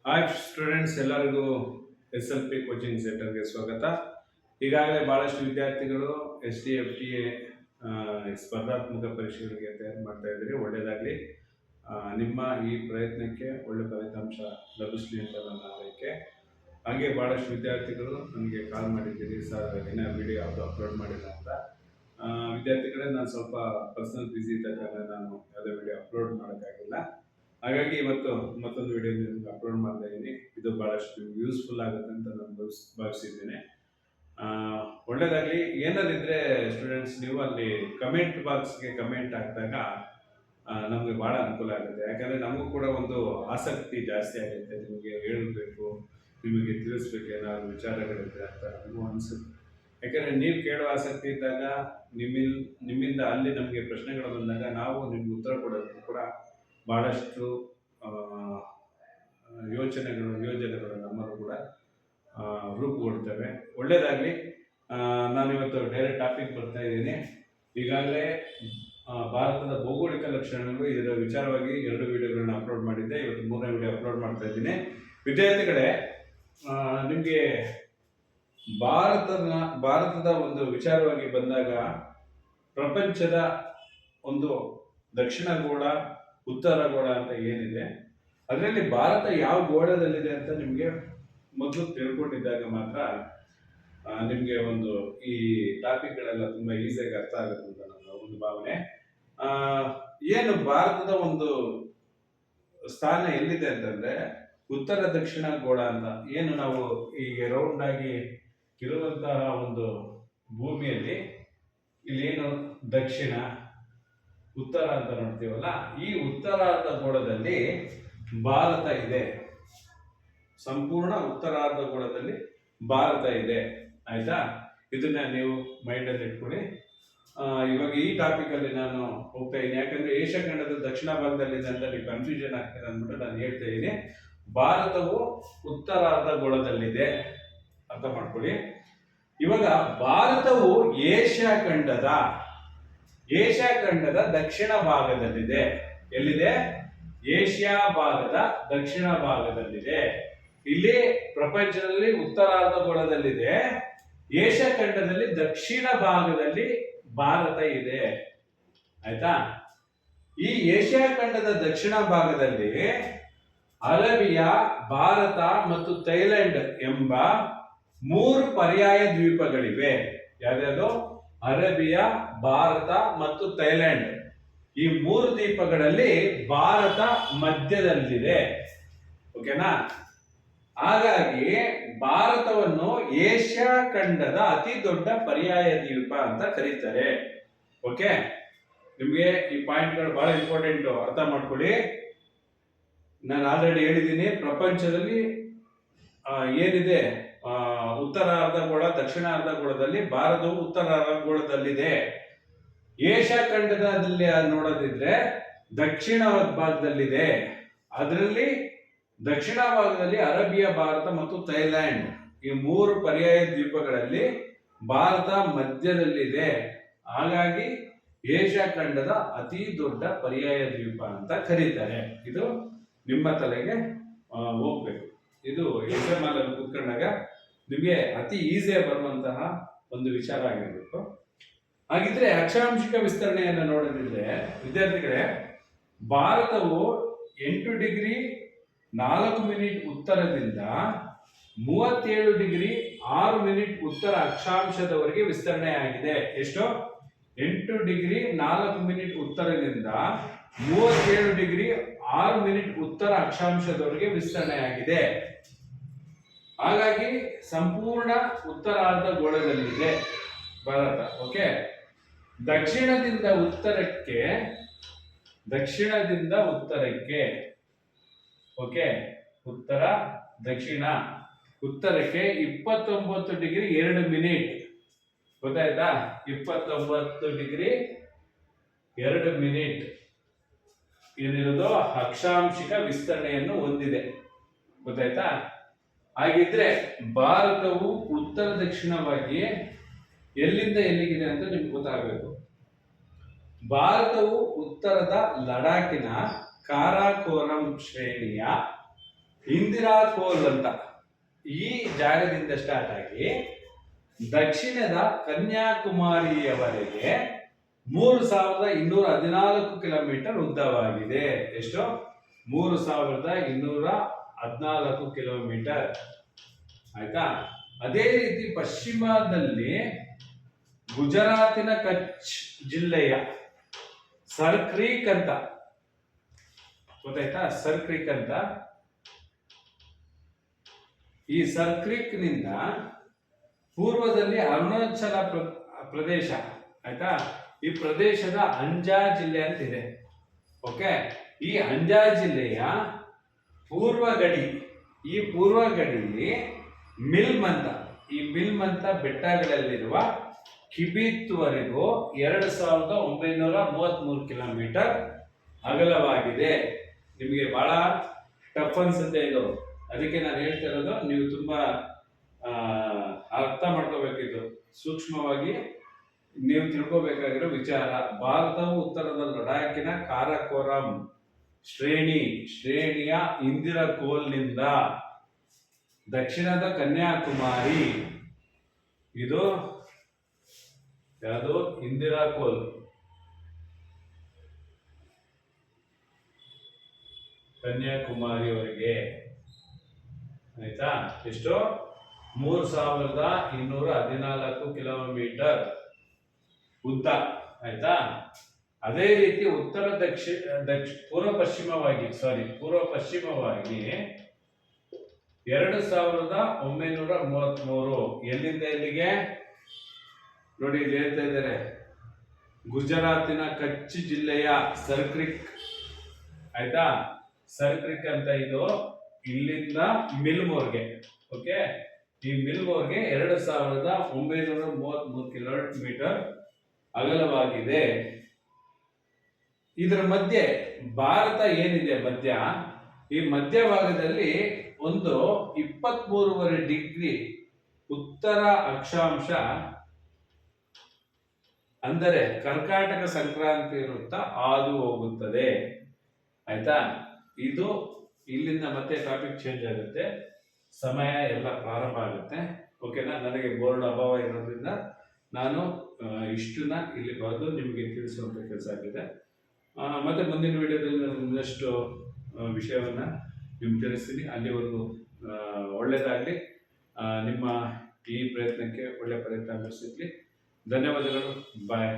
Hi students, ಎಲ್ಲರಿಗೂ SLP coaching ಸೆಂಟರ್ಗೆ ಸ್ವಾಗತ. ಈಗಾಗಲೇ ಬಹಳಷ್ಟು ವಿದ್ಯಾರ್ಥಿಗಳು SDFTA ಸ್ಪರ್ಧಾತ್ಮಕ ಪರೀಕ್ಷೆಗಳಿಗೆ ತಯಾರು ಮಾಡ್ತಾ ಇದ್ದೀರಿ. ಒಳ್ಳೆಯದಾಗಲಿ. ನಿಮ್ಮ ಈ ಪ್ರಯತ್ನಕ್ಕೆ ಒಳ್ಳೆ ಫಲಿತಾಂಶ ಲಭಿಸಲಿ ಅಂತ ನನ್ನ ಆರೈಕೆ. ಹಾಗೆ ಬಹಳಷ್ಟು ವಿದ್ಯಾರ್ಥಿಗಳು ನನಗೆ ಕಾಲ್ ಮಾಡಿದ್ದೀರಿ, ಸರ್ ಇನ್ನೂ ವಿಡಿಯೋ ಯಾವುದು ಅಪ್ಲೋಡ್ ಮಾಡಿಲ್ಲ ಅಂತ. ವಿದ್ಯಾರ್ಥಿಗಳೇ, ನಾನು ಸ್ವಲ್ಪ ಪರ್ಸನಲ್ ಬ್ಯುಸಿ ಇದ್ದ ಕಾರಣ ನಾನು ಯಾವುದೇ ವಿಡಿಯೋ ಅಪ್ಲೋಡ್ ಮಾಡೋಕ್ಕಾಗಿಲ್ಲ. ಹಾಗಾಗಿ ಇವತ್ತು ಮತ್ತೊಂದು ವಿಡಿಯೋ ನಿಮ್ಗೆ ಅಪ್ಲೋಡ್ ಮಾಡ್ತಾ ಇದ್ದೀನಿ. ಇದು ಬಹಳಷ್ಟು ಯೂಸ್ಫುಲ್ ಆಗುತ್ತೆ ಅಂತ ನಾನು ಭಾವಿಸಿದ್ದೇನೆ. ಒಳ್ಳೇದಾಗಲಿ. ಏನಾದಿದ್ರೆ ಸ್ಟೂಡೆಂಟ್ಸ್, ನೀವು ಅಲ್ಲಿ ಕಮೆಂಟ್ ಬಾಕ್ಸ್ಗೆ ಕಮೆಂಟ್ ಹಾಕಿದಾಗ ನಮಗೆ ಭಾಳ ಅನುಕೂಲ ಆಗುತ್ತೆ. ಯಾಕಂದರೆ ನಮಗೂ ಕೂಡ ಒಂದು ಆಸಕ್ತಿ ಜಾಸ್ತಿ ಆಗುತ್ತೆ. ನಿಮಗೆ ಹೇಳಬೇಕು, ನಿಮಗೆ ತಿಳಿಸ್ಬೇಕು ಏನಾದ್ರು ವಿಚಾರಗಳಿದೆ ಅಂತ ನನಗೂ ಅನಿಸುತ್ತೆ. ಯಾಕಂದರೆ ನೀವು ಕೇಳೋ ಆಸಕ್ತಿ ಇದ್ದಾಗ, ನಿಮ್ಮಿಂದ ಅಲ್ಲಿ ನಮಗೆ ಪ್ರಶ್ನೆಗಳು ಬಂದಾಗ ನಾವು ನಿಮ್ಗೆ ಉತ್ತರ ಕೊಡೋದಕ್ಕೆ ಕೂಡ ಭಾಳಷ್ಟು ಯೋಜನೆಗಳು ನಮ್ಮನ್ನು ಕೂಡ ರೂಪುಗೊಳ್ತವೆ. ಒಳ್ಳೆಯದಾಗಲಿ. ನಾನಿವತ್ತು ಡೈರೆಕ್ಟ್ ಟಾಪಿಕ್ ಬರ್ತಾ ಇದ್ದೀನಿ. ಈಗಾಗಲೇ ಭಾರತದ ಭೌಗೋಳಿಕ ಲಕ್ಷಣಗಳು ಇದರ ವಿಚಾರವಾಗಿ 2 ವಿಡಿಯೋಗಳನ್ನ ಅಪ್ಲೋಡ್ ಮಾಡಿದ್ದೆ. ಇವತ್ತು 3ನೇ ವಿಡಿಯೋ ಅಪ್ಲೋಡ್ ಮಾಡ್ತಾ ಇದ್ದೀನಿ. ವಿದ್ಯಾರ್ಥಿಗಳೇ, ನಿಮಗೆ ಭಾರತದ ಒಂದು ವಿಚಾರವಾಗಿ ಬಂದಾಗ ಪ್ರಪಂಚದ ಒಂದು ದಕ್ಷಿಣ ಗೋಳ, ಉತ್ತರ ಗೋಳ ಅಂತ ಏನಿದೆ, ಅದರಲ್ಲಿ ಭಾರತ ಯಾವ ಗೋಳದಲ್ಲಿದೆ ಅಂತ ನಿಮಗೆ ಮೊದಲು ತಿಳ್ಕೊಂಡಿದ್ದಾಗ ಮಾತ್ರ ನಿಮಗೆ ಒಂದು ಈ ಟಾಪಿಕ್ಗಳೆಲ್ಲ ತುಂಬ ಈಸಿಯಾಗಿ ಅರ್ಥ ಆಗುತ್ತೆ ಅಂತ ನನ್ನ ಒಂದು ಭಾವನೆ. ಏನು ಭಾರತದ ಒಂದು ಸ್ಥಾನ ಎಲ್ಲಿದೆ ಅಂತಂದ್ರೆ ಉತ್ತರ ದಕ್ಷಿಣ ಗೋಳ ಅಂತ. ಏನು ನಾವು ಈಗ ರೌಂಡ್ ಆಗಿ ಇರುವಂತಹ ಒಂದು ಭೂಮಿಯಲ್ಲಿ ಇಲ್ಲೇನು ದಕ್ಷಿಣ, ಉತ್ತರ ಅಂತ ನೋಡ್ತೀವಲ್ಲ, ಈ ಉತ್ತರಾರ್ಧ ಗೋಳದಲ್ಲಿ ಭಾರತ ಇದೆ. ಸಂಪೂರ್ಣ ಉತ್ತರಾರ್ಧ ಗೋಳದಲ್ಲಿ ಭಾರತ ಇದೆ. ಆಯ್ತಾ? ಇದನ್ನ ನೀವು ಮೈಂಡಲ್ಲಿ ಇಟ್ಕೊಳ್ಳಿ. ಇವಾಗ ಈ ಟಾಪಿಕ್ ಅಲ್ಲಿ ನಾನು ಹೋಗ್ತಾ ಇದ್ದೀನಿ. ಯಾಕಂದ್ರೆ ಏಷ್ಯಾ ಖಂಡದ ದಕ್ಷಿಣ ಭಾಗದಲ್ಲಿದೆ ಅಂತ ನೀವು ಕನ್ಫ್ಯೂಷನ್ ಆಗ್ತದೆ ಅಂದ್ಬಿಟ್ಟು ನಾನು ಹೇಳ್ತಾ ಇದ್ದೀನಿ. ಭಾರತವು ಉತ್ತರಾರ್ಧ ಗೋಳದಲ್ಲಿದೆ, ಅರ್ಥ ಮಾಡ್ಕೊಳ್ಳಿ. ಇವಾಗ ಭಾರತವು ಏಷ್ಯಾ ಖಂಡದ ದಕ್ಷಿಣ ಭಾಗದಲ್ಲಿದೆ. ಎಲ್ಲಿದೆ? ಏಷ್ಯಾ ಭಾಗದ ದಕ್ಷಿಣ ಭಾಗದಲ್ಲಿದೆ. ಇಲ್ಲಿ ಪ್ರಪಂಚದಲ್ಲಿ ಉತ್ತರಾರ್ಧ ಗೋಳದಲ್ಲಿದೆ. ಏಷ್ಯಾ ಖಂಡದಲ್ಲಿ ದಕ್ಷಿಣ ಭಾಗದಲ್ಲಿ ಭಾರತ ಇದೆ. ಆಯ್ತಾ? ಈ ಏಷ್ಯಾ ಖಂಡದ ದಕ್ಷಿಣ ಭಾಗದಲ್ಲಿ ಅರೇಬಿಯಾ, ಭಾರತ ಮತ್ತು ಥೈಲ್ಯಾಂಡ್ ಎಂಬ 3 ಪರ್ಯಾಯ ದ್ವೀಪಗಳಿವೆ. ಯಾವ್ಯಾವುದು? ಅರೇಬಿಯಾ, ಭಾರತ ಮತ್ತು ಥೈಲ್ಯಾಂಡ್. ಈ 3 ದ್ವೀಪಗಳಲ್ಲಿ ಭಾರತ ಮಧ್ಯದಲ್ಲಿದೆ. ಓಕೆನಾ? ಹಾಗಾಗಿ ಭಾರತವನ್ನು ಏಷ್ಯಾ ಖಂಡದ ಅತಿ ದೊಡ್ಡ ಪರ್ಯಾಯ ದ್ವೀಪ ಅಂತ ಕರೀತಾರೆ. ಓಕೆ, ನಿಮ್ಗೆ ಈ ಪಾಯಿಂಟ್ಗಳು ಬಹಳ ಇಂಪಾರ್ಟೆಂಟ್, ಅರ್ಥ ಮಾಡ್ಕೊಳ್ಳಿ. ನಾನು ಆಲ್ರೆಡಿ ಹೇಳಿದ್ದೀನಿ, ಪ್ರಪಂಚದಲ್ಲಿ ಏನಿದೆ, ಉತ್ತರ ಅರ್ಧಗೋಳ, ದಕ್ಷಿಣ ಅರ್ಧಗೋಳದಲ್ಲಿ ಭಾರತವು ಉತ್ತರ ಅರ್ಧಗೋಳದಲ್ಲಿದೆ. ಏಷ್ಯಾ ಖಂಡದಲ್ಲಿ ನೋಡೋದಿದ್ರೆ ದಕ್ಷಿಣ ಭಾಗದಲ್ಲಿದೆ. ಅದರಲ್ಲಿ ದಕ್ಷಿಣ ಭಾಗದಲ್ಲಿ ಅರೇಬಿಯಾ, ಭಾರತ ಮತ್ತು ಥೈಲ್ಯಾಂಡ್, ಈ 3 ಪರ್ಯಾಯ ದ್ವೀಪಗಳಲ್ಲಿ ಭಾರತ ಮಧ್ಯದಲ್ಲಿದೆ. ಹಾಗಾಗಿ ಏಷ್ಯಾ ಖಂಡದ ಅತಿ ದೊಡ್ಡ ಪರ್ಯಾಯ ದ್ವೀಪ ಅಂತ ಕರೀತಾರೆ. ಇದು ನಿಮ್ಮ ತಲೆಗೆ ಹೋಗ್ಬೇಕು. ಇದು ಎಕ್ಸಾಮ್ ಅಲ್ಲಿ ಕೂತ್ಕೊಂಡಾಗ ನಿಮಗೆ ಅತಿ ಈಸಿಯಾಗಿ ಬರುವಂತಹ ಒಂದು ವಿಚಾರ ಆಗಿರ್ಬೇಕು. ಹಾಗಿದ್ರೆ ಅಕ್ಷಾಂಶಿಕ ವಿಸ್ತರಣೆಯನ್ನು ನೋಡೋದಿದ್ರೆ ವಿದ್ಯಾರ್ಥಿಗಳೇ, ಭಾರತವು 8 ಡಿಗ್ರಿ 4 ಮಿನಿಟ್ ಉತ್ತರದಿಂದ 37 ಡಿಗ್ರಿ 6 ಮಿನಿಟ್ ಉತ್ತರ ಅಕ್ಷಾಂಶದವರೆಗೆ ವಿಸ್ತರಣೆ ಆಗಿದೆ. ಎಷ್ಟು? 8 ಡಿಗ್ರಿ 4 ಮಿನಿಟ್ ಉತ್ತರದಿಂದ 37 ಡಿಗ್ರಿ 6 ಮಿನಿಟ್ ಉತ್ತರ ಅಕ್ಷಾಂಶದವರೆಗೆ ವಿಸ್ತರಣೆ ಆಗಿದೆ. ಹಾಗಾಗಿ ಸಂಪೂರ್ಣ ಉತ್ತರಾರ್ಧ ಗೋಳದಲ್ಲಿದೆ ಭಾರತ. ಓಕೆ, ದಕ್ಷಿಣದಿಂದ ಉತ್ತರಕ್ಕೆ ಓಕೆ, ಉತ್ತರ ದಕ್ಷಿಣ ಉತ್ತರಕ್ಕೆ 29 ಡಿಗ್ರಿ 2 ಮಿನಿಟ್. ಗೊತ್ತಾಯ್ತಾ? 29 ಡಿಗ್ರಿ 2 ಮಿನಿಟ್ ಏನಿರೋದು ಅಕ್ಷಾಂಶಿಕ ವಿಸ್ತರಣೆಯನ್ನು ಹೊಂದಿದೆ. ಗೊತ್ತಾಯ್ತಾ? ಹಾಗಿದ್ರೆ ಭಾರತವು ಉತ್ತರ ದಕ್ಷಿಣವಾಗಿ ಎಲ್ಲಿಂದ ಎಲ್ಲಿಗಿದೆ ಅಂತ ನಿಮ್ಗೆ ಗೊತ್ತಾಗಬೇಕು. ಭಾರತವು ಉತ್ತರದ ಲಡಾಖಿನ ಕಾರಾಕೋರಂ ಶ್ರೇಣಿಯ ಇಂದಿರಾ ಕೋಲ್ ಅಂತ ಈ ಜಾಗದಿಂದ ಸ್ಟಾರ್ಟ್ ಆಗಿ ದಕ್ಷಿಣದ ಕನ್ಯಾಕುಮಾರಿಯವರೆಗೆ 3214 ಕಿಲೋಮೀಟರ್ ಉದ್ದವಾಗಿದೆ. ಎಷ್ಟು? 3214 ಕಿಲೋಮೀಟರ್. ಆಯ್ತಾ? ಅದೇ ರೀತಿ ಪಶ್ಚಿಮದಲ್ಲಿ ಗುಜರಾತಿನ ಕಚ್ ಜಿಲ್ಲೆಯ ಸರ್ ಕ್ರೀಕ್ ಅಂತ ಗೊತ್ತಾಯ್ತಾ? ಸರ್ ಕ್ರೀಕ್ ಅಂತ ಈ ಸರ್ ಕ್ರೀಕ್ ನಿಂದ ಪೂರ್ವದಲ್ಲಿ ಅರುಣಾಚಲ ಪ್ರದೇಶ. ಆಯ್ತಾ? ಈ ಪ್ರದೇಶದ ಅಂಜಾ ಜಿಲ್ಲೆ ಅಂತಿದೆ. ಓಕೆ, ಈ ಅಂಜಾ ಜಿಲ್ಲೆಯ ಪೂರ್ವ ಗಡಿ, ಈ ಪೂರ್ವ ಗಡಿಯಲ್ಲಿ ಮಿಲ್ಮ್ ಅಂತ ಬೆಟ್ಟಗಳಲ್ಲಿರುವ ಕಿಬಿತ್ವರೆಗೂ 2933 ಕಿಲೋಮೀಟರ್ ಅಗಲವಾಗಿದೆ. ನಿಮಗೆ ಬಹಳ ಟಫ್ ಅನ್ಸುತ್ತೆ ಇದು, ಅದಕ್ಕೆ ನಾನು ಹೇಳ್ತಿರೋದು ನೀವು ತುಂಬಾ ಅರ್ಥ ಮಾಡ್ಕೋಬೇಕಿದ್ದು, ಸೂಕ್ಷ್ಮವಾಗಿ ನೀವು ತಿಳ್ಕೋಬೇಕಾಗಿರೋ ವಿಚಾರ. ಭಾರತವು ಉತ್ತರದ ಲಡಾಖಿನ ಕಾರಾಕೋರಂ ಶ್ರೇಣಿಯ ಇಂದಿರಾ ಕೋಲ್ನಿಂದ ದಕ್ಷಿಣದ ಕನ್ಯಾಕುಮಾರಿ, ಇದು ಯಾವುದು? ಇಂದಿರಾ ಕೋಲ್, ಕನ್ಯಾಕುಮಾರಿವರೆಗೆ. ಆಯ್ತಾ? ಎಷ್ಟು? 3214 ಕಿಲೋಮೀಟರ್ ಉದ್ದ. ಆಯ್ತಾ? ಅದೇ ರೀತಿ ಉತ್ತರ ಪೂರ್ವ ಪಶ್ಚಿಮವಾಗಿ 2933. ಎಲ್ಲಿಂದ ಎಲ್ಲಿಗೆ ನೋಡಿ, ಇಲ್ಲಿ ಹೇಳ್ತಾ ಇದ್ದಾರೆ, ಗುಜರಾತಿನ ಕಚ್ ಜಿಲ್ಲೆಯ ಸರ್ ಕ್ರೀಕ್. ಆಯ್ತಾ? ಸರ್ ಕ್ರೀಕ್ ಅಂತ ಇದು ಇಲ್ಲಿಂದ ಮಿಲ್ಮ್ವರೆಗೆ. ಓಕೆ, ಈ ಮಿಲ್ಮ್ವರೆಗೆ 2933 ಕಿಲೋಮೀಟರ್ ಅಗಲವಾಗಿದೆ. ಇದರ ಮಧ್ಯೆ ಭಾರತ ಏನಿದೆ ಈ ಮಧ್ಯಭಾಗದಲ್ಲಿ ಒಂದು 23.5 ಡಿಗ್ರಿ ಉತ್ತರ ಅಕ್ಷಾಂಶ, ಅಂದರೆ ಕರ್ಕಾಟಕ ಸಂಕ್ರಾಂತಿ ವೃತ್ತ ಹಾದು ಹೋಗುತ್ತದೆ. ಆಯ್ತಾ? ಇದು ಇಲ್ಲಿಂದ ಮತ್ತೆ ಟಾಪಿಕ್ ಚೇಂಜ್ ಆಗುತ್ತೆ, ಸಮಯ ಎಲ್ಲ ಪ್ರಾರಂಭ ಆಗುತ್ತೆ. ಓಕೆನಾ? ನನಗೆ ಬೋರ್ಡ್ ಅಭಾವ ಇರೋದ್ರಿಂದ ನಾನು ಇಷ್ಟನ್ನ ಇಲ್ಲಿ ಬರೆದು ನಿಮಗೆ ತಿಳಿಸುವಂತ ಕೆಲಸ ಆಗಿದೆ. ಮತ್ತೆ ಮುಂದಿನ ವಿಡಿಯೋದಲ್ಲಿ ನಾನು ಇನ್ನಷ್ಟು ವಿಷಯವನ್ನ ನಿಮ್ಗೆ ತಿಳಿಸ್ತೀನಿ. ಅಲ್ಲಿವರೆಗೂ ಒಳ್ಳೆಯದಾಗಲಿ. ನಿಮ್ಮ ಈ ಪ್ರಯತ್ನಕ್ಕೆ ಒಳ್ಳೆ ಫಲಿತಾಂಶ ಸಿಗಲಿ. ಧನ್ಯವಾದಗಳು. ಬಾಯ್.